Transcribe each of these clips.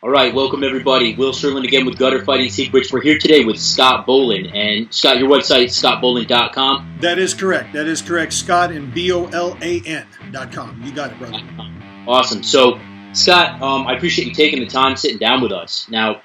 All right, welcome everybody. Will Sherlin again with Gutter Fighting Secrets. We're here today with Scott Bolan. And Scott, your website, scottbolan.com. That is correct. That is correct. Scott and BOLAN.com. You got it, brother. Awesome. So, Scott, I appreciate you taking the time sitting down with us. Now,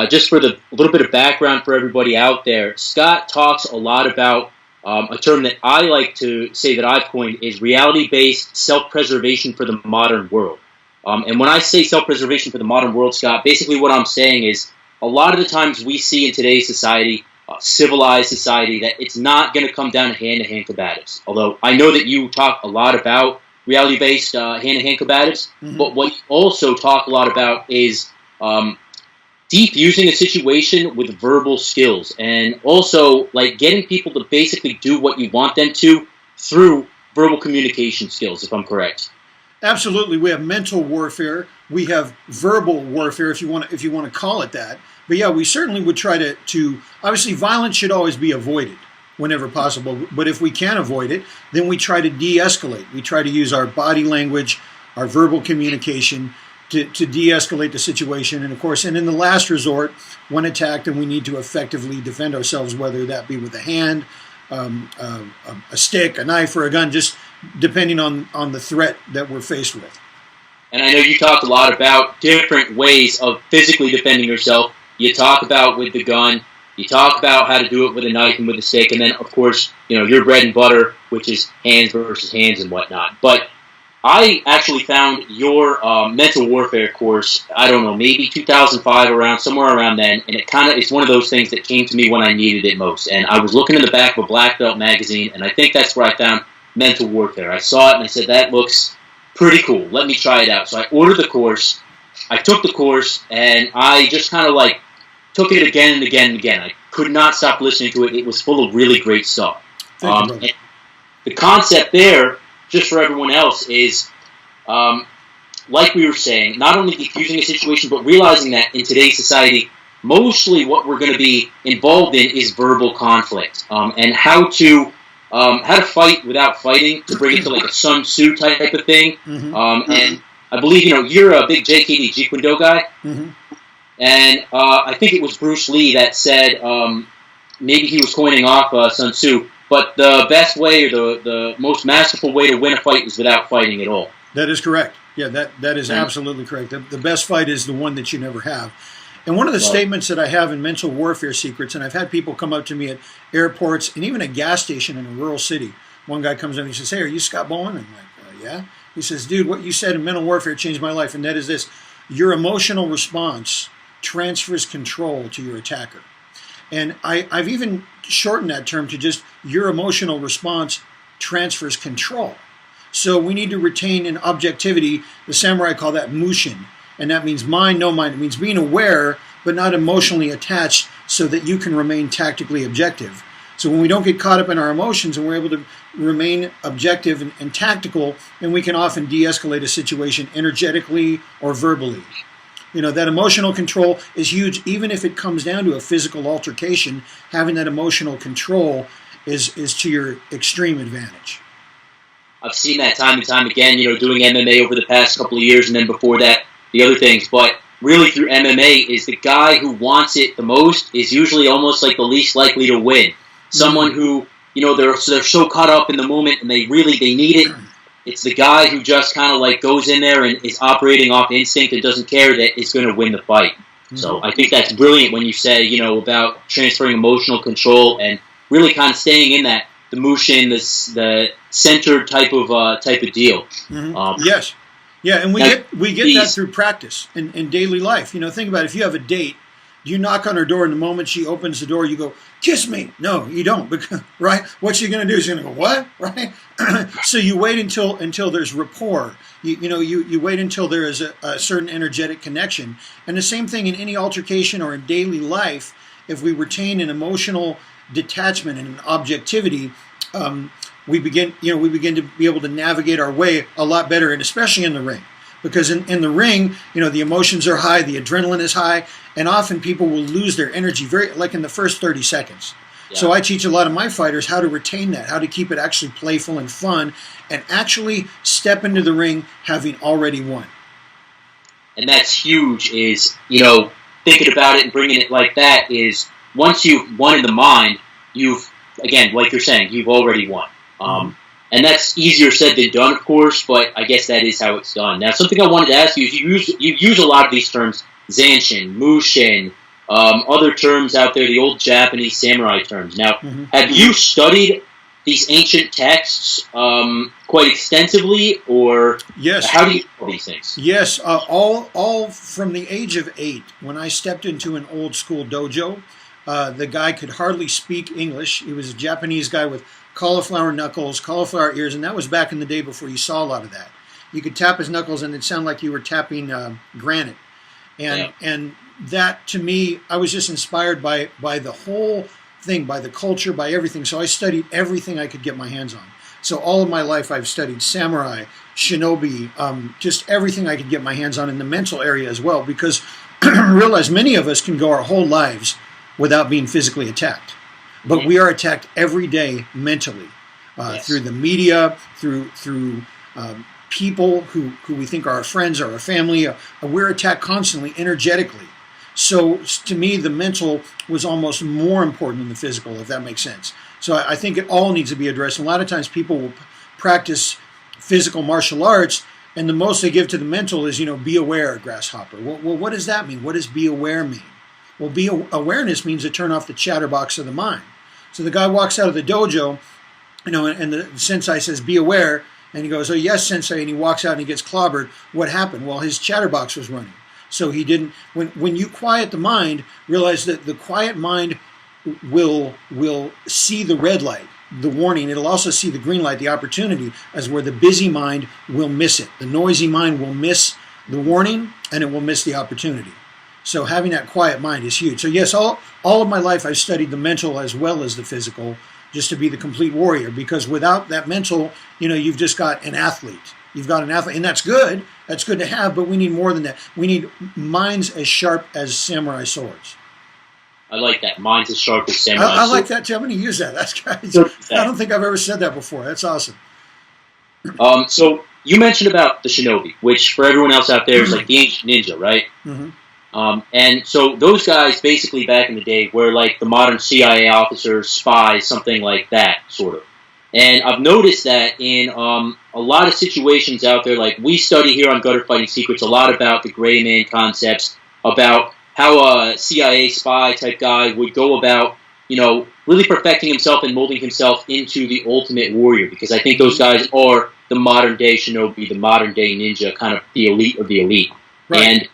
just for a little bit of background for everybody out there, Scott talks a lot about a term that I like to say that I've coined is reality-based self-preservation for the modern world. And when I say self-preservation for the modern world, Scott, basically what I'm saying is a lot of the times we see in today's society, civilized society, that it's not going to come down to hand-to-hand combatives. Although I know that you talk a lot about reality-based hand-to-hand combatives, but what you also talk a lot about is defusing a situation with verbal skills and also like getting people to basically do what you want them to through verbal communication skills, if I'm correct. Absolutely. We have mental warfare. We have verbal warfare, if you want to call it that. But yeah, we certainly would try to obviously violence should always be avoided whenever possible. But if we can avoid it, then we try to de-escalate. We try to use our body language, our verbal communication to de-escalate the situation. And of course, and in the last resort, when attacked and we need to effectively defend ourselves, whether that be with a hand, a stick, a knife, or a gun, just depending on the threat that we're faced with. And I know you talked a lot about different ways of physically defending yourself. You talk about with the gun. You talk about how to do it with a knife and with a stick. And then, of course, your bread and butter, which is hands versus hands and whatnot. But I actually found your mental warfare course, I don't know, maybe 2005, somewhere around then, and it's one of those things that came to me when I needed it most. And I was looking in the back of a black belt magazine, and I think that's where I found mental warfare. I saw it, and I said, that looks pretty cool. Let me try it out. So I ordered the course. I took the course, and I just kind of took it again and again and again. I could not stop listening to it. It was full of really great stuff. Thank you, the concept there, just for everyone else, is, like we were saying, not only defusing a situation, but realizing that in today's society, mostly what we're going to be involved in is verbal conflict, and how to fight without fighting, to bring it to like a Sun Tzu type of thing. And I believe, you're a big JKD, Jeet Kune Do guy, and I think it was Bruce Lee that said, maybe he was coining off Sun Tzu, but the best way or the most masterful way to win a fight is without fighting at all. That is correct. Yeah, that is absolutely correct. The best fight is the one that you never have. And one of the statements that I have in Mental Warfare Secrets, and I've had people come up to me at airports and even a gas station in a rural city. One guy comes up and he says, "Hey, are you Scott Bolan?" I'm like, "Yeah." He says, "Dude, what you said in Mental Warfare changed my life, and that is this: your emotional response transfers control to your attacker." And I've even shortened that term to just your emotional response transfers control. So we need to retain an objectivity. The samurai call that mushin. And that means mind, no mind. It means being aware, but not emotionally attached so that you can remain tactically objective. So when we don't get caught up in our emotions and we're able to remain objective and tactical, then we can often de-escalate a situation energetically or verbally. That emotional control is huge. Even if it comes down to a physical altercation, having that emotional control is to your extreme advantage. I've seen that time and time again, doing MMA over the past couple of years, and then before that, the other things. But really through MMA is the guy who wants it the most is usually almost like the least likely to win. Someone who, they're so caught up in the moment and they need it. It's the guy who just kind of goes in there and is operating off instinct and doesn't care that is going to win the fight. So I think that's brilliant when you say, about transferring emotional control and really kind of staying in that, the mushin, the centered type of deal. Yes. Yeah, and we get that through practice in daily life. Think about it. If you have a date, you knock on her door, and the moment she opens the door, you go, "Kiss me." No, you don't, because, right? What's she going to do? She's going to go, "What?" Right? So you wait until there's rapport. You wait until there is a certain energetic connection. And the same thing in any altercation or in daily life, if we retain an emotional detachment and an objectivity, we begin to be able to navigate our way a lot better, and especially in the ring. Because in the ring, the emotions are high, the adrenaline is high, and often people will lose their energy like in the first 30 seconds. Yeah. So I teach a lot of my fighters how to retain that, how to keep it actually playful and fun, and actually step into the ring having already won. and that's huge, is, thinking about it and bringing it like that is, once you've won in the mind, you've, again, like you're saying, you've already won. And that's easier said than done, of course, but I guess that is how it's done. Now, something I wanted to ask you is you use a lot of these terms, Zanshin, Mushin, other terms out there, the old Japanese samurai terms. Now, have you studied these ancient texts quite extensively, or yes, how do you know these things? Yes, all from the age of 8, when I stepped into an old school dojo. The guy could hardly speak English. He was a Japanese guy with cauliflower knuckles, cauliflower ears, and that was back in the day before you saw a lot of that. You could tap his knuckles and it'd sound like you were tapping granite. And that, to me, I was just inspired by the whole thing, by the culture, by everything. So I studied everything I could get my hands on. So all of my life I've studied samurai, shinobi, just everything I could get my hands on in the mental area as well, because I realize many of us can go our whole lives without being physically attacked. But we are attacked every day mentally, through the media, through people who we think are our friends or our family. We're attacked constantly, energetically. So to me, the mental was almost more important than the physical, if that makes sense. So I think it all needs to be addressed. And a lot of times people will practice physical martial arts, and the most they give to the mental is, be aware, grasshopper. Well, what does that mean? What does be aware mean? Well, awareness means to turn off the chatterbox of the mind. So the guy walks out of the dojo, and the sensei says, be aware. And he goes, oh, yes, sensei. And he walks out and he gets clobbered. What happened? Well, his chatterbox was running. So he didn't, when you quiet the mind, realize that the quiet mind will see the red light, the warning. It'll also see the green light, the opportunity, as where the busy mind will miss it. The noisy mind will miss the warning, and it will miss the opportunity. So having that quiet mind is huge. So yes, all of my life I've studied the mental as well as the physical, just to be the complete warrior. Because without that mental, you've just got an athlete. You've got an athlete, and that's good. That's good to have, but we need more than that. We need minds as sharp as samurai swords. I like that. Minds as sharp as samurai swords. I like that too. I'm going to use that. That's guys. I don't think I've ever said that before. That's awesome. So you mentioned about the shinobi, which for everyone else out there is like the ancient ninja, right? And so those guys basically back in the day were like the modern CIA officers, spies, something like that, sort of. And I've noticed that in a lot of situations out there, like we study here on Gutter Fighting Secrets a lot about the gray man concepts, about how a CIA spy type guy would go about, really perfecting himself and molding himself into the ultimate warrior, because I think those guys are the modern day shinobi, the modern day ninja, kind of the elite of the elite. Right. And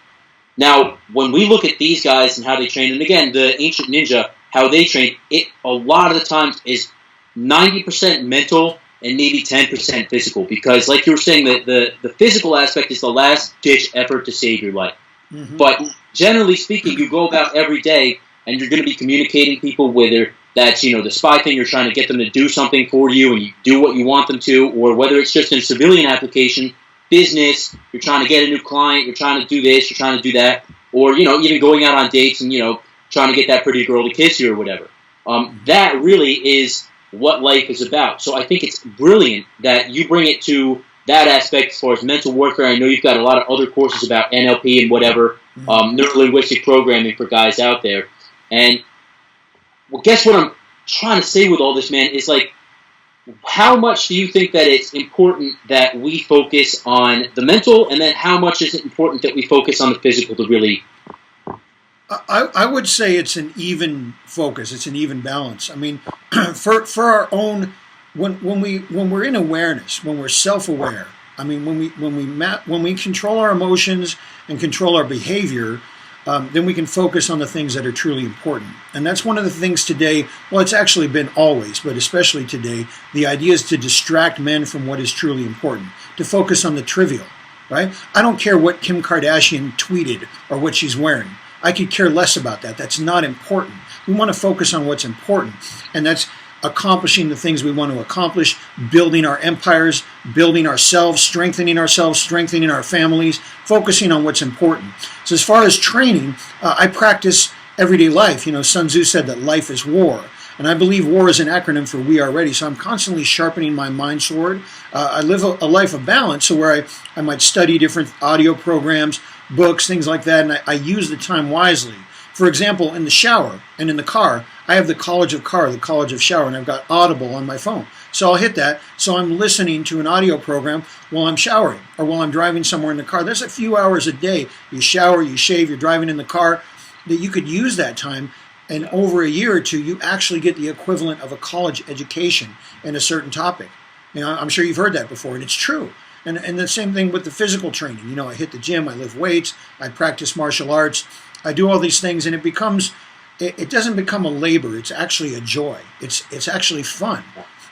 now, when we look at these guys and how they train, and again, the ancient ninja, how they train, it a lot of the times is 90% mental and maybe 10% physical, because like you were saying, the physical aspect is the last-ditch effort to save your life. But generally speaking, you go about every day and you're going to be communicating people, whether that's, the spy thing, you're trying to get them to do something for you and you do what you want them to, or whether it's just in civilian application, business, you're trying to get a new client, you're trying to do this, you're trying to do that, or, even going out on dates and, trying to get that pretty girl to kiss you or whatever. That really is what life is about. So I think it's brilliant that you bring it to that aspect as far as mental warfare. I know you've got a lot of other courses about NLP and whatever, neuro-linguistic programming for guys out there. And well, guess what I'm trying to say with all this, man, is like, how much do you think that it's important that we focus on the mental, and then how much is it important that we focus on the physical to really... I would say it's an even focus. It's an even balance. I mean, for our own, when we're in awareness, when we're self-aware, I mean, when we control our emotions and control our behavior, then we can focus on the things that are truly important. And that's one of the things today, well, it's actually been always, but especially today, the idea is to distract men from what is truly important, to focus on the trivial, right? I don't care what Kim Kardashian tweeted or what she's wearing. I could care less about that. That's not important. We want to focus on what's important, and that's accomplishing the things we want to accomplish, building our empires, building ourselves, strengthening our families, focusing on what's important. So as far as training, I practice everyday life. Sun Tzu said that life is war. And I believe war is an acronym for we are ready. So I'm constantly sharpening my mind sword. I live a life of balance, so where I might study different audio programs, books, things like that, and I use the time wisely. For example, in the shower and in the car, I have the College of Shower, and I've got Audible on my phone. So I'll hit that. So I'm listening to an audio program while I'm showering or while I'm driving somewhere in the car. There's a few hours a day. You shower, you shave, you're driving in the car, that you could use that time. And over a year or two, you actually get the equivalent of a college education in a certain topic. I'm sure you've heard that before, and it's true. And the same thing with the physical training. I hit the gym, I lift weights, I practice martial arts, I do all these things, and it doesn't become a labor. It's actually a joy. It's actually fun.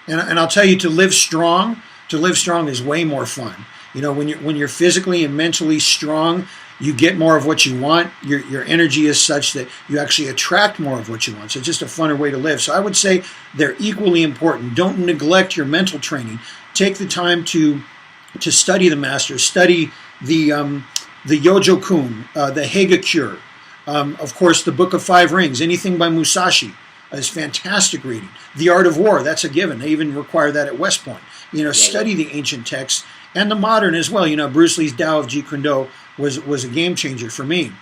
And I'll tell you, to live strong is way more fun. When you're physically and mentally strong, you get more of what you want. Your energy is such that you actually attract more of what you want. So it's just a funner way to live. So I would say they're equally important. Don't neglect your mental training. Take the time to study the masters, study the Yojo Kun, the Hege Cure. Of course, the Book of Five Rings, anything by Musashi is fantastic reading. The Art of War, that's a given. They even require that at West Point. Study the ancient texts and the modern as well. Bruce Lee's Tao of Jeet Kune Do was a game changer for me.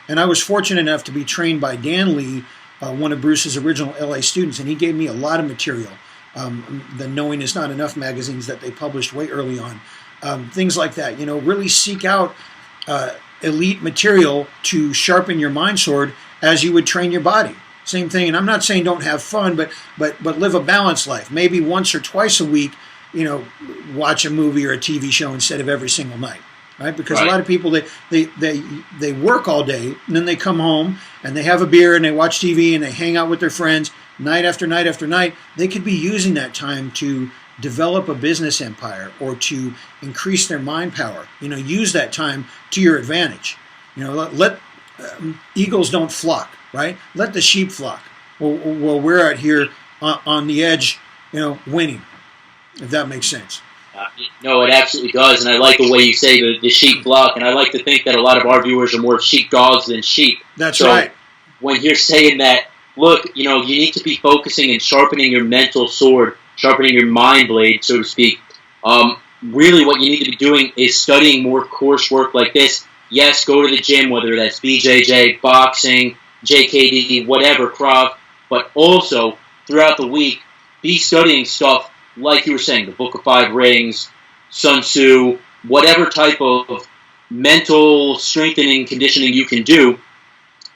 And I was fortunate enough to be trained by Dan Lee, one of Bruce's original LA students, and he gave me a lot of material. The Knowing Is Not Enough magazines that they published way early on. Things like that. Really seek out elite material to sharpen your mind sword as you would train your body. Same thing, and I'm not saying don't have fun, but live a balanced life. Maybe once or twice a week, watch a movie or a TV show instead of every single night, right? Because a lot of people they work all day and then they come home and they have a beer and they watch TV and they hang out with their friends night after night after night. They could be using that time to develop a business empire or to increase their mind power. Use that time to your advantage. Let eagles don't flock, right? Let the sheep flock. Well, we're out here on the edge, winning, if that makes sense. No, it absolutely does, and I like the way you say the sheep flock, and I like to think that a lot of our viewers are more sheepdogs than sheep. That's right. When you're saying that, look, you need to be focusing and sharpening your mental sword, sharpening your mind blade, so to speak. Really what you need to be doing is studying more coursework like this. Yes, go to the gym, whether that's BJJ, boxing, JKD, whatever, Krav, but also throughout the week, be studying stuff like you were saying, the Book of Five Rings, Sun Tzu, whatever type of mental strengthening conditioning you can do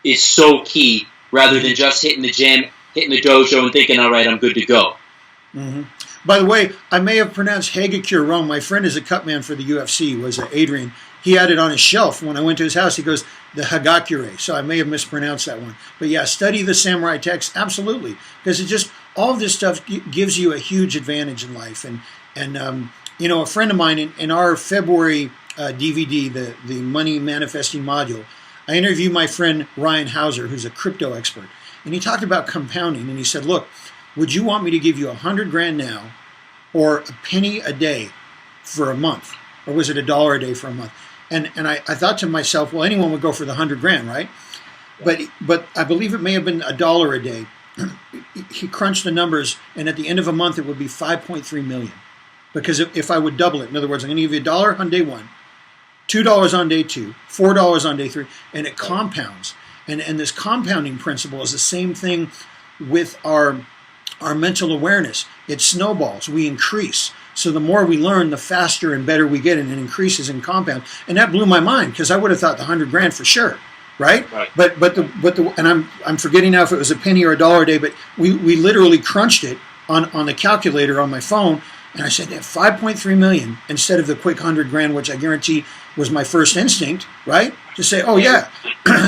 is so key, rather than just hitting the gym, hitting the dojo, and thinking, all right, I'm good to go. Mm-hmm. By the way, I may have pronounced Hege Cure wrong. My friend is a cut man for the UFC, was Adrian. He had it on his shelf. When I went to his house, he goes, the Hagakure. So I may have mispronounced that one. But yeah, study the samurai text, absolutely. Because it just, all of this stuff gives you a huge advantage in life. And a friend of mine in our February DVD, the Money Manifesting module, I interviewed my friend Ryan Hauser, who's a crypto expert. And he talked about compounding. And he said, look, would you want me to give you $100,000 now or a penny a day for a month? Or was it $1 a day for a month? And I thought to myself, well, anyone would go for the $100,000, right? But I believe it may have been $1 a day. He crunched the numbers, and at the end of a month, it would be $5.3 million. Because if I would double it, in other words, I'm going to give you $1 on day one, $2 on day two, $4 on day three, and it compounds. And this compounding principle is the same thing with our mental awareness. It snowballs. We increase. So the more we learn, the faster and better we get, and it increases in compound. And that blew my mind, because I would have thought the $100,000 for sure, right? But and I'm forgetting now if it was a penny or $1 a day, but we literally crunched it on the calculator on my phone, and I said, 5.3 million instead of the quick $100,000, which I guarantee was my first instinct, right? To say, oh yeah.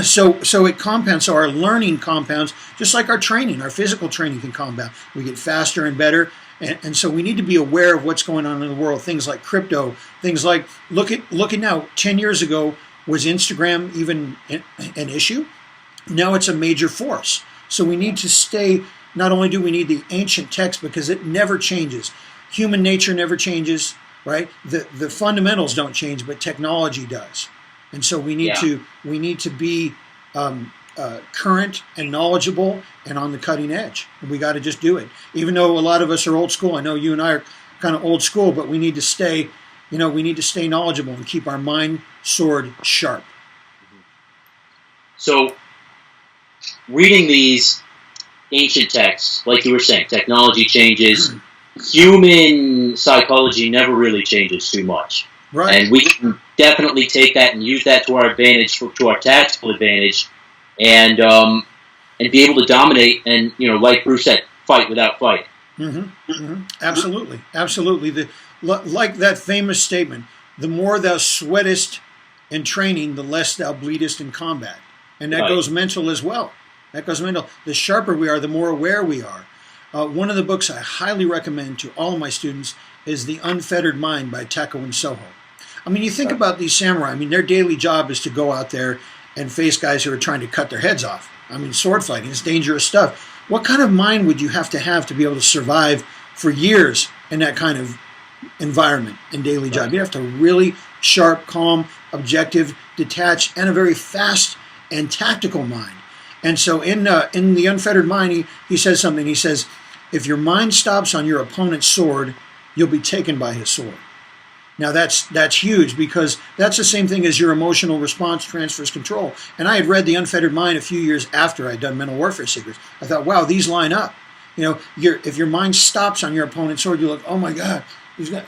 So it compounds. So our learning compounds, just like our training, our physical training can compound. We get faster and better. And so we need to be aware of what's going on in the world. Things like crypto, things like, look at now, 10 years ago, was Instagram even an issue? Now it's a major force. So we need to stay, not only do we need the ancient text, because it never changes. Human nature never changes, right? The fundamentals don't change, but technology does. And so we need to be current and knowledgeable and on the cutting edge. And we got to just do it. Even though a lot of us are old school, I know you and I are kind of old school, but we need to stay knowledgeable and keep our mind sword sharp. So, reading these ancient texts, like you were saying, technology changes. Human psychology never really changes too much. Right. And we can definitely take that and use that to our advantage, to our tactical advantage, and be able to dominate and, like Bruce said, fight without fight. Absolutely. Absolutely. Like that famous statement, the more thou sweatest in training, the less thou bleedest in combat. And that goes mental as well. That goes mental. The sharper we are, the more aware we are. One of the books I highly recommend to all of my students is The Unfettered Mind by Tako and Soho. I mean, you think about these samurai. I mean, their daily job is to go out there and face guys who are trying to cut their heads off. I mean, sword fighting is dangerous stuff. What kind of mind would you have to be able to survive for years in that kind of environment and daily job? You have to really sharp, calm, objective, detached, and a very fast and tactical mind. And so in The Unfettered Mind, he says something. He says, if your mind stops on your opponent's sword, you'll be taken by his sword. Now that's huge, because that's the same thing as your emotional response transfers control. And I had read The Unfettered Mind a few years after I'd done Mental Warfare Secrets. I thought, wow, these line up. If your mind stops on your opponent's sword, you're like, oh my God,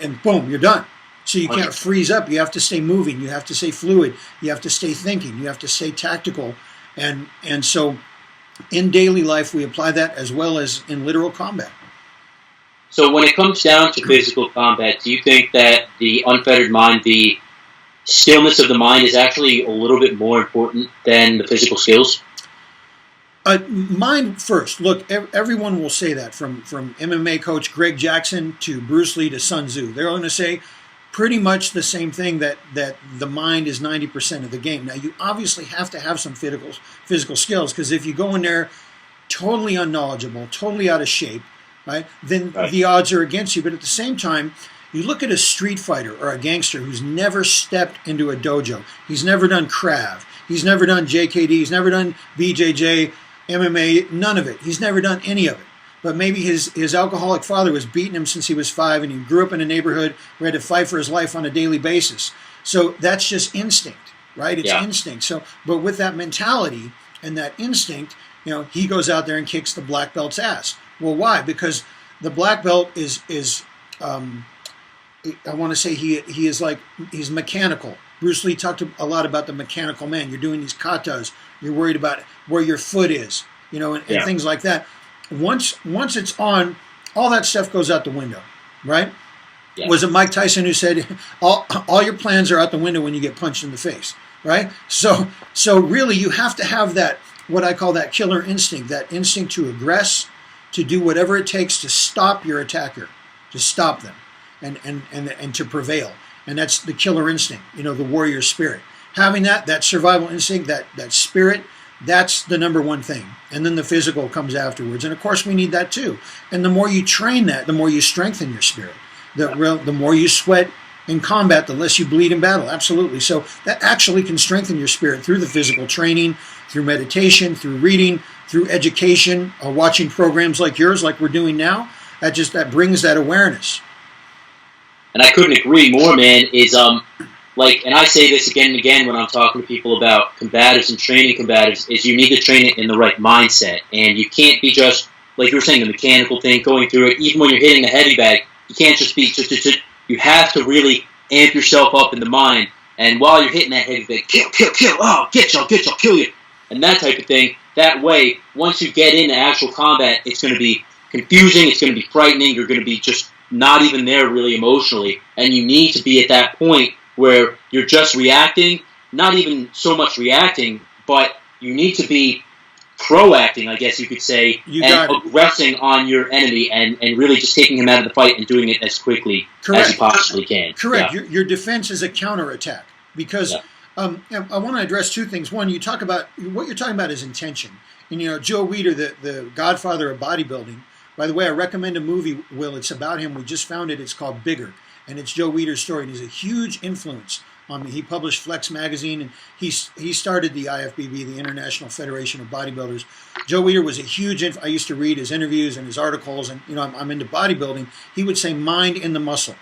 and boom, you're done. So you can't freeze up. You have to stay moving. You have to stay fluid. You have to stay thinking. You have to stay tactical. And so in daily life, we apply that as well as in literal combat. So when it comes down to physical combat, do you think that the unfettered mind, the stillness of the mind, is actually a little bit more important than the physical skills? Mind first. Look, everyone will say that, from MMA coach Greg Jackson to Bruce Lee to Sun Tzu. They're going to say pretty much the same thing, that the mind is 90% of the game. Now, you obviously have to have some physical skills, because if you go in there totally unknowledgeable, totally out of shape, right, then the odds are against you. But at the same time, you look at a street fighter or a gangster who's never stepped into a dojo. He's never done Krav. He's never done JKD. He's never done BJJ, MMA, none of it. He's never done any of it. But maybe his alcoholic father was beating him since he was 5, and he grew up in a neighborhood where he had to fight for his life on a daily basis. So that's just instinct, right? It's instinct. So, but with that mentality and that instinct, he goes out there and kicks the black belt's ass. Well, why? Because the black belt is I want to say he's mechanical. Bruce Lee talked a lot about the mechanical man. You're doing these katas. You're worried about where your foot is, and things like that. Once it's on, all that stuff goes out the window, right? Yeah. Was it Mike Tyson who said, all your plans are out the window when you get punched in the face, right? So really you have to have that, what I call that killer instinct, that instinct to aggress, to do whatever it takes to stop your attacker, to stop them, and to prevail. And that's the killer instinct, the warrior spirit. Having that survival instinct, that spirit, that's the number one thing. And then the physical comes afterwards. And of course we need that too. And the more you train that, the more you strengthen your spirit. The more you sweat in combat, the less you bleed in battle. Absolutely. So that actually can strengthen your spirit through the physical training, through meditation, through reading, through education, watching programs like yours, like we're doing now. That brings that awareness. And I couldn't agree more, man, and I say this again and again when I'm talking to people about combatives and training combatives, is you need to train it in the right mindset. And you can't be just, like you were saying, the mechanical thing, going through it. Even when you're hitting a heavy bag, you can't just be, you have to really amp yourself up in the mind. And while you're hitting that heavy bag, kill, oh, get you, I'll kill you. And that type of thing. That way, once you get into actual combat, it's going to be confusing, it's going to be frightening, you're going to be just not even there really emotionally. And you need to be at that point where you're just reacting, not even so much reacting, but you need to be proacting, I guess you could say, and aggressing on your enemy and really just taking him out of the fight and doing it as quickly as you possibly can. Correct. Yeah. Your defense is a counterattack, because I want to address two things. One, what you're talking about is intention. And Joe Weider, the godfather of bodybuilding, by the way, I recommend a movie, Will. It's about him. We just found it. It's called Bigger. And it's Joe Weider's story. And he's a huge influence on me. He published Flex magazine, and he started the IFBB, the International Federation of Bodybuilders. Joe Weider was a huge I used to read his interviews and his articles, and I'm into bodybuilding. He would say mind in the muscle.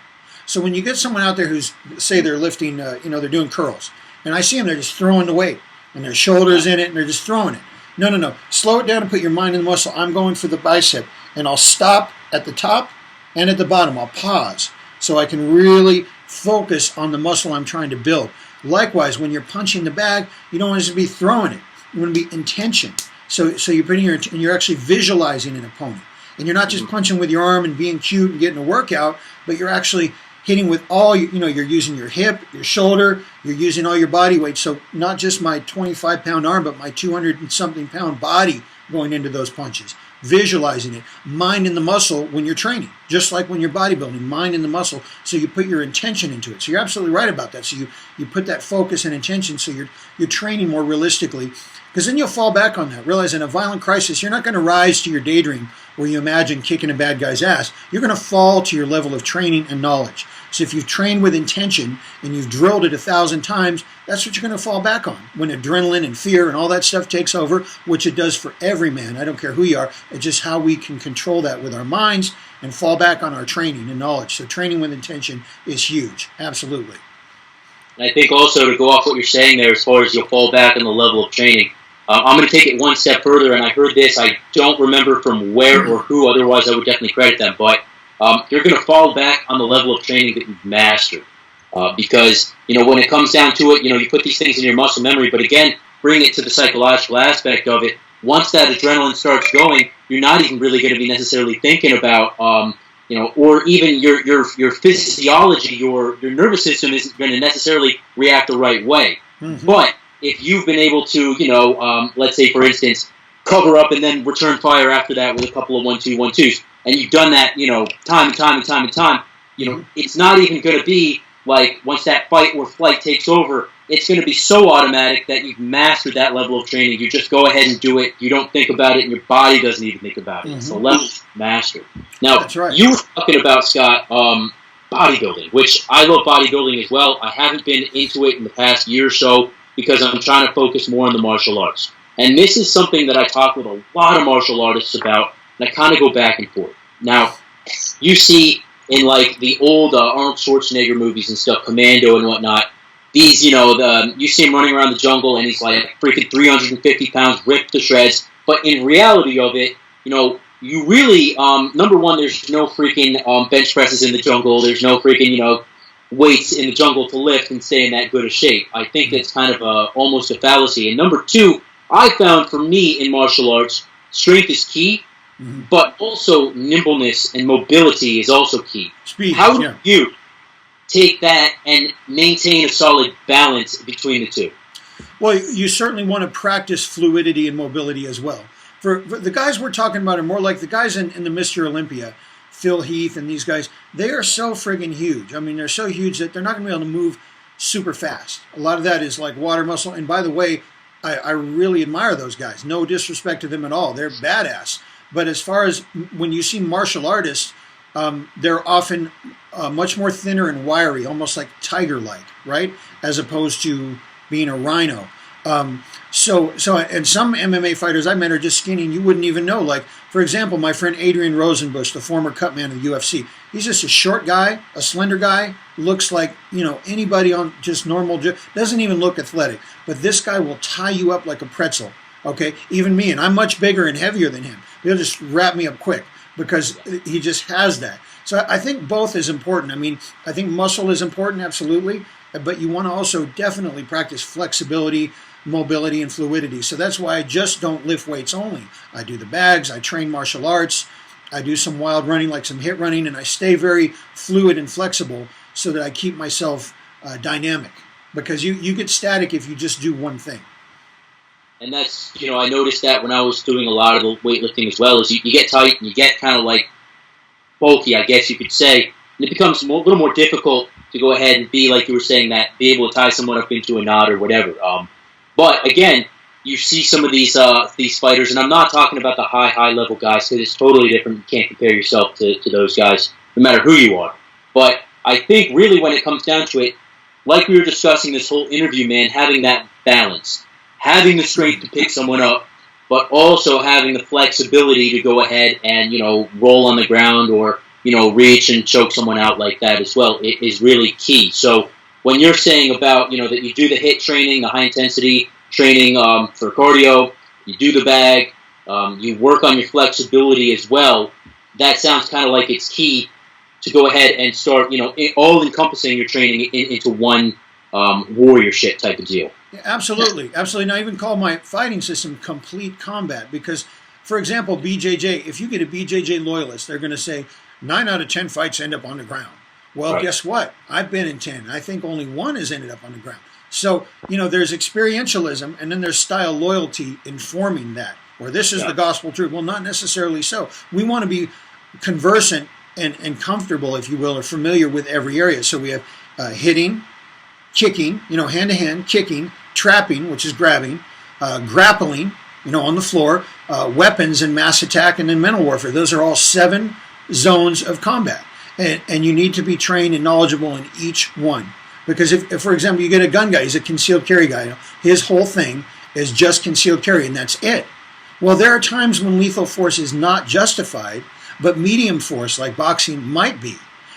So when you get someone out there who's, say they're lifting, they're doing curls, and I see them, they're just throwing the weight. and their shoulders in it, and they're just throwing it. No, no, no. Slow it down and put your mind in the muscle. I'm going for the bicep, and I'll stop at the top and at the bottom. I'll pause so I can really focus on the muscle I'm trying to build. Likewise, when you're punching the bag, you don't want to be throwing it. You want to be in tension. So you're putting and you're actually visualizing an opponent. And you're not just punching with your arm and being cute and getting a workout, but you're actually hitting with all, you're using your hip, your shoulder, you're using all your body weight. So not just my 25-pound arm, but my 200 and something pound body going into those punches. Visualizing it, mind in the muscle when you're training, just like when you're bodybuilding, mind in the muscle, so you put your intention into it. So you're absolutely right about that. So you put that focus and intention, so you're training more realistically, because then you'll fall back on that. Realize in a violent crisis, you're not going to rise to your daydream where you imagine kicking a bad guy's ass. You're going to fall to your level of training and knowledge. So if you've trained with intention and you've drilled it 1,000 times, that's what you're going to fall back on. When adrenaline and fear and all that stuff takes over, which it does for every man, I don't care who you are, it's just how we can control that with our minds and fall back on our training and knowledge. So training with intention is huge, absolutely. And I think also to go off what you're saying there as far as you'll fall back on the level of training, I'm going to take it one step further, and I heard this, I don't remember from where or who, otherwise I would definitely credit them, but you're going to fall back on the level of training that you've mastered. Because, when it comes down to it, you put these things in your muscle memory, but again, bring it to the psychological aspect of it. Once that adrenaline starts going, you're not even really going to be necessarily thinking about, or even your physiology, your nervous system isn't going to necessarily react the right way. Mm-hmm. But if you've been able to, let's say, for instance, cover up and then return fire after that with a couple of 1-2, 1-2s, and you've done that, time and time, it's not even going to be like once that fight or flight takes over, it's going to be so automatic that you've mastered that level of training. You just go ahead and do it. You don't think about it, and your body doesn't even think about it. Mm-hmm. So level mastered. Now, that's right. You were talking about, Scott, bodybuilding, which I love bodybuilding as well. I haven't been into it in the past year or so because I'm trying to focus more on the martial arts. And this is something that I talk with a lot of martial artists about, and I kind of go back and forth. Now, you see in like the old Arnold Schwarzenegger movies and stuff, Commando and whatnot, these, you see him running around the jungle and he's like freaking 350 pounds, ripped to shreds. But in reality of it, you really, number one, there's no freaking bench presses in the jungle. There's no freaking, weights in the jungle to lift and stay in that good a shape. I think that's kind of almost a fallacy. And number two, I found for me in martial arts, strength is key, but also nimbleness and mobility is also key. Speed, how do you take that and maintain a solid balance between the two? Well, you certainly want to practice fluidity and mobility as well. For the guys we're talking about are more like the guys in the Mr. Olympia, Phil Heath and these guys. They are so friggin' huge. I mean, they're so huge that they're not going to be able to move super fast. A lot of that is like water muscle. And by the way, I really admire those guys. No disrespect to them at all. They're badass. But as far as when you see martial artists, they're often much more thinner and wiry, almost like tiger-like, right? As opposed to being a rhino. And some MMA fighters I met are just skinny and you wouldn't even know. Like, for example, my friend Adrian Rosenbusch, the former cut man of the UFC, he's just a short guy, a slender guy, looks like, anybody on just normal, doesn't even look athletic. But this guy will tie you up like a pretzel, okay? Even me, and I'm much bigger and heavier than him. He'll just wrap me up quick because he just has that. So I think both is important. I mean, I think muscle is important, absolutely, but you want to also definitely practice flexibility, mobility, and fluidity. So that's why I just don't lift weights only. I do the bags, I train martial arts, I do some wild running, like some hit running, and I stay very fluid and flexible so that I keep myself dynamic. Because you get static if you just do one thing. And that's, I noticed that when I was doing a lot of the weightlifting as well, is you get tight and you get kind of like bulky, I guess you could say, and it becomes a little more difficult to go ahead and be, like you were saying, that be able to tie someone up into a knot or whatever. But again, you see some of these fighters, and I'm not talking about the high level guys because it's totally different. You can't compare yourself to those guys, no matter who you are. But I think really when it comes down to it, like we were discussing this whole interview, man, having that balance, having the strength to pick someone up, but also having the flexibility to go ahead and, roll on the ground or, reach and choke someone out like that as well, it is really key. So when you're saying about, that you do the HIIT training, the high intensity, training for cardio, you do the bag, you work on your flexibility as well. That sounds kind of like it's key to go ahead and start, all encompassing your training into one warriorship type of deal. Yeah, absolutely. Absolutely. Now, I even call my fighting system complete combat because, for example, BJJ, if you get a BJJ loyalist, they're going to say 9 out of 10 fights end up on the ground. Well, Right. guess what? I've been in 10. I think only one has ended up on the ground. So, there's experientialism and then there's style loyalty informing that. Or this is the gospel truth. Well, not necessarily so. We want to be conversant and comfortable, if you will, or familiar with every area. So we have hitting, kicking, hand-to-hand, kicking, trapping, which is grabbing, grappling, on the floor, weapons and mass attack, and then mental warfare. Those are all 7 zones of combat. And you need to be trained and knowledgeable in each one. Because if, for example, you get a gun guy, he's a concealed carry guy, his whole thing is just concealed carry, and that's it. Well, there are times when lethal force is not justified, but medium force, like boxing, might be.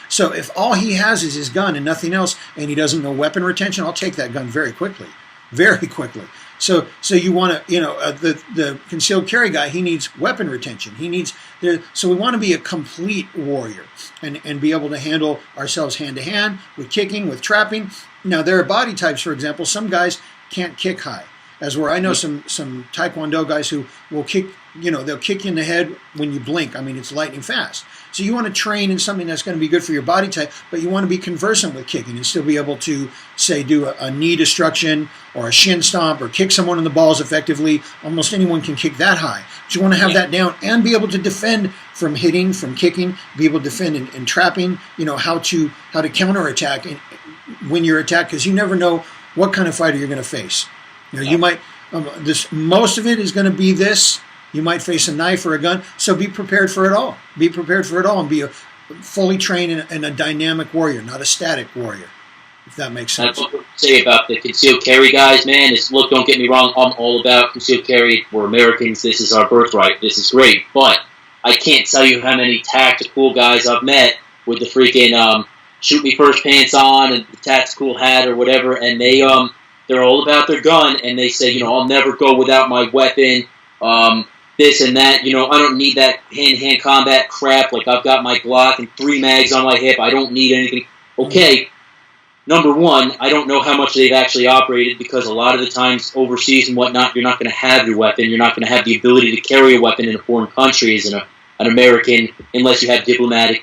So if all he has is his gun and nothing else, and he doesn't know weapon retention, I'll take that gun very quickly. Very quickly. So you want to, the concealed carry guy, he needs weapon retention. So we want to be a complete warrior and be able to handle ourselves hand-to-hand, with kicking, with trapping. Now, there are body types, for example, some guys can't kick high. As where I know some Taekwondo guys who will kick, they'll kick you in the head when you blink. I mean, it's lightning fast. So you want to train in something that's going to be good for your body type, but you want to be conversant with kicking and still be able to, say, do a knee destruction or a shin stomp or kick someone in the balls effectively. Almost anyone can kick that high. But you want to have that down and be able to defend from hitting, from kicking, be able to defend in trapping, how to counterattack when you're attacked, because you never know what kind of fighter you're going to face. You might, most of it is going to be this. You might face a knife or a gun. So be prepared for it all. Be prepared for it all and be a fully trained and a dynamic warrior, not a static warrior, if that makes sense. That's what I say about the concealed carry guys, man. Look, don't get me wrong. I'm all about concealed carry. We're Americans. This is our birthright. This is great. But I can't tell you how many tactical guys I've met with the freaking shoot me first pants on and the tactical hat or whatever, and they're all about their gun, and they say, I'll never go without my weapon, this and that. I don't need that hand-to-hand combat crap. Like, I've got my Glock and 3 mags on my hip. I don't need anything. Okay, number one, I don't know how much they've actually operated, because a lot of the times overseas and whatnot, you're not going to have your weapon. You're not going to have the ability to carry a weapon in a foreign country as an American, unless you have diplomatic,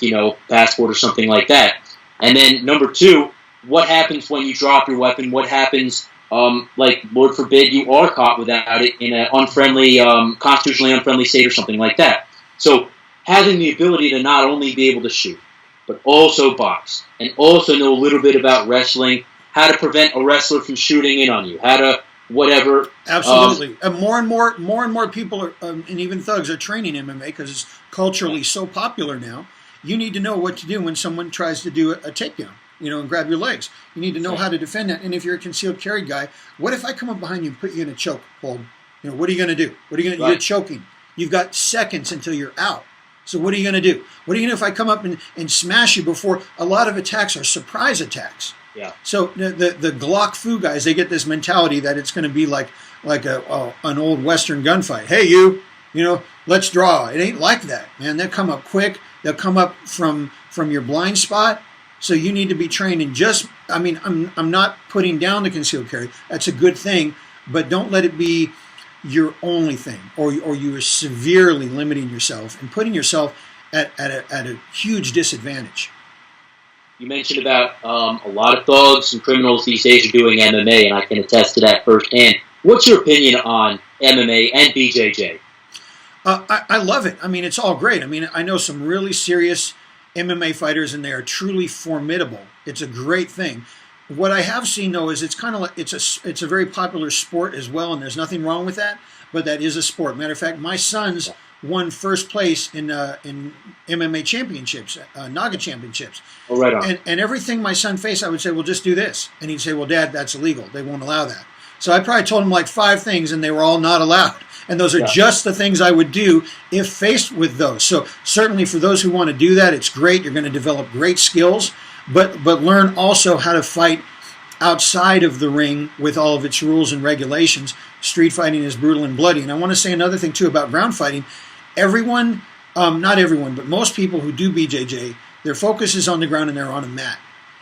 passport or something like that. And then number 2, what happens when you drop your weapon? What happens, like, Lord forbid, you are caught without it in an unfriendly, constitutionally unfriendly state or something like that? So having the ability to not only be able to shoot, but also box, and also know a little bit about wrestling, how to prevent a wrestler from shooting in on you, how to whatever. Absolutely. More and more people are, and even thugs are training MMA because it's culturally so popular now. You need to know what to do when someone tries to do a takedown, and grab your legs. You need to know how to defend that. And if you're a concealed carry guy, what if I come up behind you and put you in a choke hold? What are you going to do? You're choking. You've got seconds until you're out. So what are you going to do? What are you going to do if I come up and smash you before? A lot of attacks are surprise attacks. Yeah. So the Glock Fu guys, they get this mentality that it's going to be like an old Western gunfight. Hey, let's draw. It ain't like that, man. They'll come up quick. They'll come up from your blind spot. So you need to be trained in I'm not putting down the concealed carry. That's a good thing, but don't let it be your only thing, or you are severely limiting yourself and putting yourself at a huge disadvantage. You mentioned about a lot of thugs and criminals these days are doing MMA, and I can attest to that firsthand. What's your opinion on MMA and BJJ? I love it. it's all great. I know some really serious MMA fighters, and they are truly formidable. It's a great thing. What I have seen, though, is it's kind of like it's a very popular sport as well, and there's nothing wrong with that. But that is a sport. Matter of fact, my sons won first place in MMA championships, Naga championships. Oh, right on. And everything my son faced, I would say, well, just do this. And he'd say, well, Dad, that's illegal. They won't allow that. So I probably told him like 5 things, and they were all not allowed. And those are just the things I would do if faced with those. So certainly for those who want to do that, it's great. You're going to develop great skills, but learn also how to fight outside of the ring with all of its rules and regulations. Street fighting is brutal and bloody. And I want to say another thing too about ground fighting. Everyone, not everyone, but most people who do BJJ, their focus is on the ground and they're on a mat.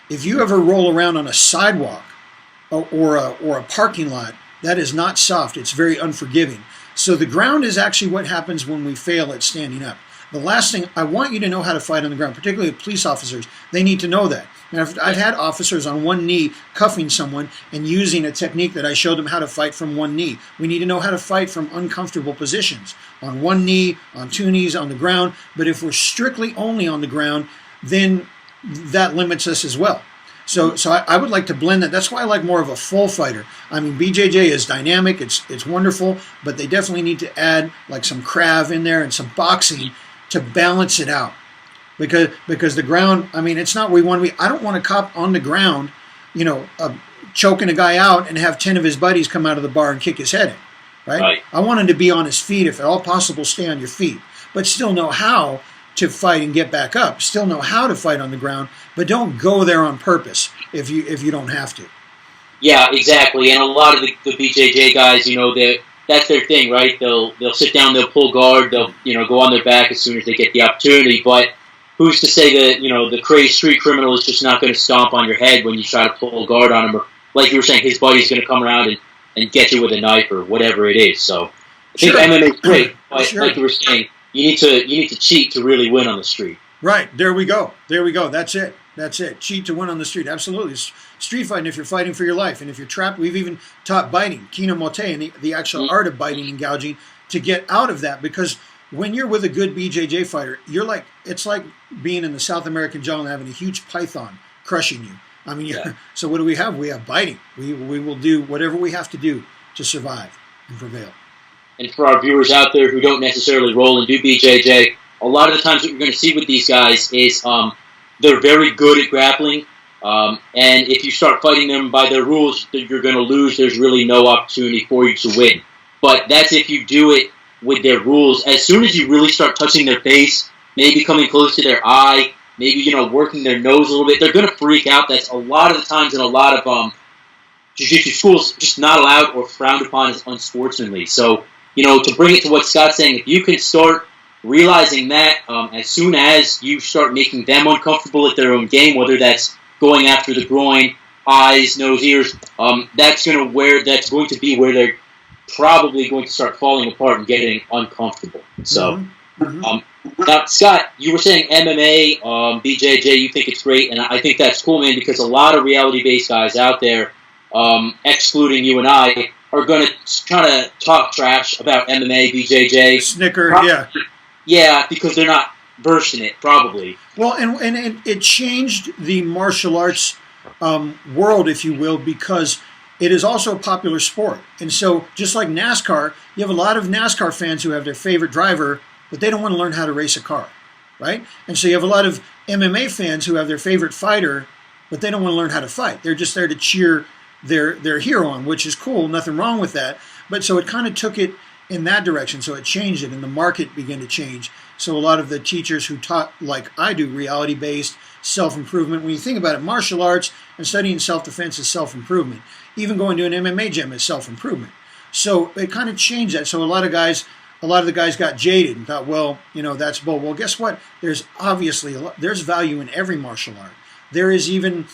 If you ever roll around on a sidewalk or a parking lot, that is not soft. It's very unforgiving. So the ground is actually what happens when we fail at standing up. The last thing, I want you to know how to fight on the ground, particularly police officers. They need to know that. And I've had officers on one knee cuffing someone and using a technique that I showed them how to fight from one knee. We need to know how to fight from uncomfortable positions, on one knee, on two knees, on the ground. But if we're strictly only on the ground, then that limits us as well. So I would like to blend that. That's why I like more of a full fighter. I mean, BJJ is dynamic. It's wonderful, but they definitely need to add like some Krav in there and some boxing to balance it out. Because the ground, I mean, it's not where we want to be. I don't want a cop on the ground, choking a guy out and have 10 of his buddies come out of the bar and kick his head in, right? I want him to be on his feet. If at all possible, stay on your feet, but still know how to fight and get back up. Still know how to fight on the ground, but don't go there on purpose if you don't have to. Yeah, exactly. And a lot of the BJJ guys, that's their thing, right? They'll sit down, they'll pull guard, they'll go on their back as soon as they get the opportunity. But who's to say that the crazed street criminal is just not going to stomp on your head when you try to pull guard on him, or like you were saying, his buddy's going to come around and get you with a knife or whatever it is. So I think MMA is great, but like you were saying, you need to cheat to really win on the street. Right. There we go. That's it. Cheat to win on the street. Absolutely. Street fighting if you're fighting for your life. And if you're trapped, we've even taught biting, kinomote, and the actual art of biting and gouging to get out of that. Because when you're with a good BJJ fighter, it's like being in the South American jungle and having a huge python crushing you. I mean, so what do we have? We have biting. We will do whatever we have to do to survive and prevail. And for our viewers out there who don't necessarily roll and do BJJ, a lot of the times what you're going to see with these guys is they're very good at grappling. And if you start fighting them by their rules, you're going to lose. There's really no opportunity for you to win. But that's if you do it with their rules. As soon as you really start touching their face, maybe coming close to their eye, maybe working their nose a little bit, they're going to freak out. That's a lot of the times in a lot of jiu-jitsu schools just not allowed or frowned upon as unsportsmanly. So, to bring it to what Scott's saying, if you can start realizing that as soon as you start making them uncomfortable at their own game, whether that's going after the groin, eyes, nose, ears, that's going to be where they're probably going to start falling apart and getting uncomfortable. So, now, Scott, you were saying MMA, BJJ, you think it's great, and I think that's cool, man, because a lot of reality-based guys out there, excluding you and I, are going to try to talk trash about MMA, BJJ. Snicker, yeah. Yeah, because they're not versed in it, probably. Well, and it changed the martial arts world, if you will, because it is also a popular sport. And so, just like NASCAR, you have a lot of NASCAR fans who have their favorite driver, but they don't want to learn how to race a car, right? And so you have a lot of MMA fans who have their favorite fighter, but they don't want to learn how to fight. They're just there to cheer their hero on, which is cool, nothing wrong with that. But so it kind of took it in that direction, so it changed it, and the market began to change. So a lot of the teachers who taught, like I do, reality-based self-improvement, when you think about it, martial arts and studying self-defense is self-improvement. Even going to an MMA gym is self-improvement. So it kind of changed that. So a lot of the guys got jaded and thought, well, that's bull. Well, guess what? There's obviously there's value in every martial art. There's even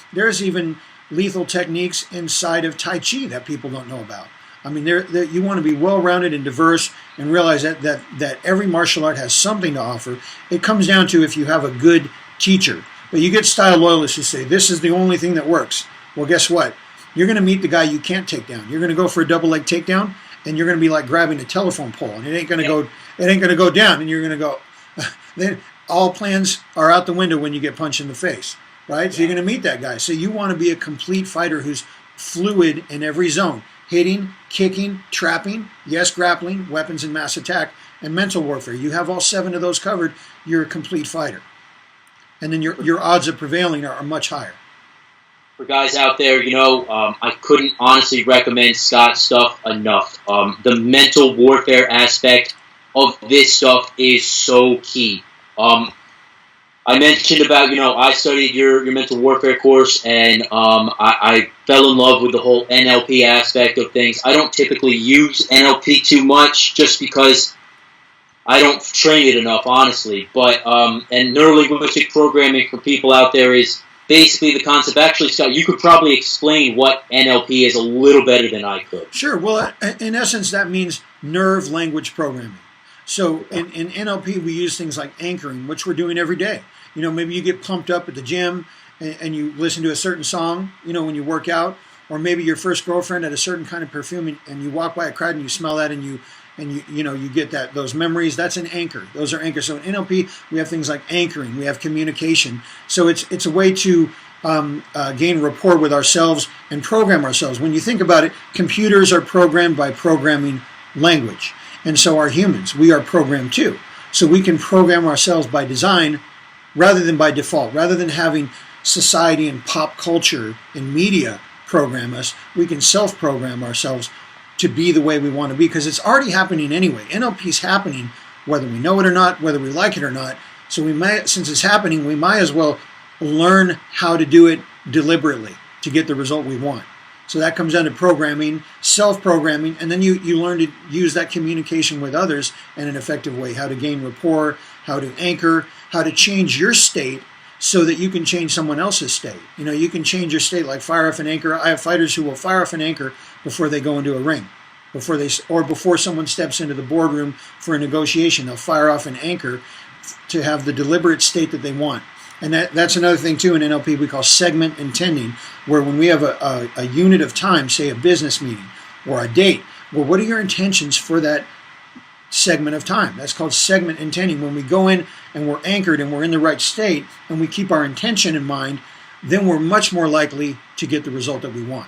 lethal techniques inside of Tai Chi that people don't know about. I mean, you want to be well-rounded and diverse and realize that every martial art has something to offer. It comes down to if you have a good teacher. But you get style loyalists who say, this is the only thing that works. Well, guess what? You're going to meet the guy you can't take down. You're going to go for a double leg takedown, and you're going to be like grabbing a telephone pole, and it ain't going to go down, and you're going to go. Then all plans are out the window when you get punched in the face, right? So you're going to meet that guy. So you want to be a complete fighter who's fluid in every zone. Hitting, kicking, trapping, yes, grappling, weapons and mass attack, and mental warfare. You have all 7 of those covered, you're a complete fighter. And then your odds of prevailing are much higher. For guys out there, I couldn't honestly recommend Scott's stuff enough. The mental warfare aspect of this stuff is so key. I mentioned about, I studied your mental warfare course, and I fell in love with the whole NLP aspect of things. I don't typically use NLP too much just because I don't train it enough, honestly. But and neurolinguistic programming for people out there is basically the concept. Actually, Scott, you could probably explain what NLP is a little better than I could. Sure. Well, in essence, that means nerve language programming. So in NLP, we use things like anchoring, which we're doing every day. Maybe you get pumped up at the gym and you listen to a certain song, when you work out, or maybe your first girlfriend had a certain kind of perfume and you walk by a crowd and you smell that and you get those memories. That's an anchor. Those are anchors. So in NLP, we have things like anchoring. We have communication. So it's a way to gain rapport with ourselves and program ourselves. When you think about it, computers are programmed by programming language. And so are humans. We are programmed too. So we can program ourselves by design rather than by default. Rather than having society and pop culture and media program us, we can self-program ourselves to be the way we want to be, because it's already happening anyway. NLP is happening whether we know it or not, whether we like it or not. So since it's happening, we might as well learn how to do it deliberately to get the result we want. So that comes down to programming, self-programming, and then you learn to use that communication with others in an effective way, how to gain rapport, how to anchor, how to change your state so that you can change someone else's state. You can change your state, like fire off an anchor. I have fighters who will fire off an anchor before they go into a ring, before someone steps into the boardroom for a negotiation. They'll fire off an anchor to have the deliberate state that they want. And that's another thing, too, in NLP we call segment intending, where when we have a unit of time, say a business meeting or a date, well, what are your intentions for that segment of time? That's called segment intending. When we go in and we're anchored and we're in the right state and we keep our intention in mind, then we're much more likely to get the result that we want.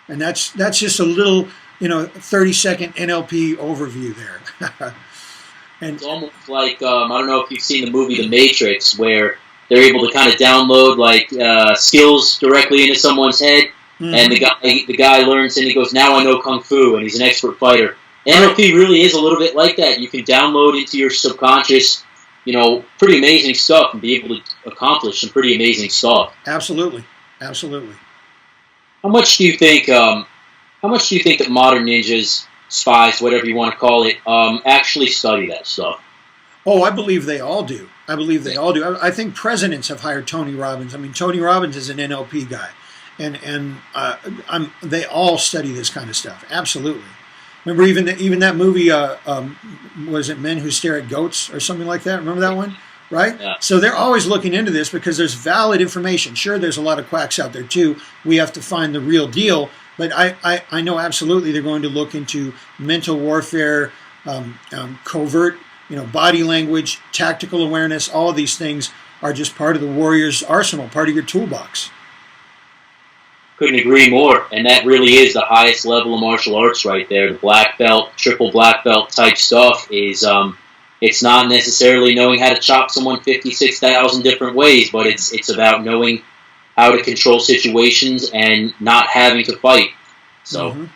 And that's just a little, 30-second NLP overview there. And it's almost like, I don't know if you've seen the movie The Matrix, where they're able to kind of download skills directly into someone's head, and the guy learns and he goes, now I know Kung Fu, and he's an expert fighter. NLP really is a little bit like that. You can download into your subconscious, pretty amazing stuff and be able to accomplish some pretty amazing stuff. Absolutely. Absolutely. How much do you think that modern ninjas, spies, whatever you want to call it, actually study that stuff? Oh, I believe they all do. I think presidents have hired Tony Robbins. I mean, Tony Robbins is an NLP guy, and they all study this kind of stuff. Absolutely. Remember even that movie, was it Men Who Stare at Goats or something like that? Remember that one? Right? Yeah. So they're always looking into this because there's valid information. Sure, there's a lot of quacks out there too. We have to find the real deal. But I know absolutely they're going to look into mental warfare, covert, body language, tactical awareness. All of these things are just part of the warrior's arsenal, part of your toolbox. Couldn't agree more. And that really is the highest level of martial arts right there. The black belt, triple black belt type stuff is, it's not necessarily knowing how to chop someone 56,000 different ways, but it's about knowing how to control situations and not having to fight. So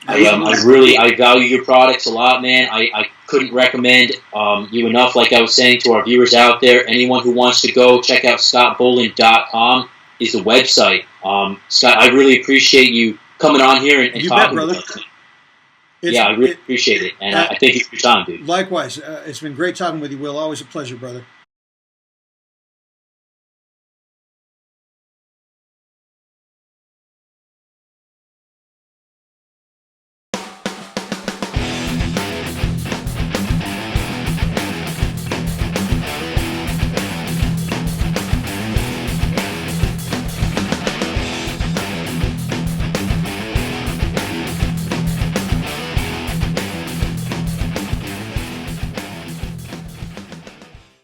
I value your products a lot, man. I couldn't recommend you enough. Like I was saying to our viewers out there, anyone who wants to go check out scottbolan.com is the website. Scott, I really appreciate you coming on here and talking with us. I really appreciate it, and I thank you for your time, dude. Likewise. It's been great talking with you, Will. Always a pleasure, brother.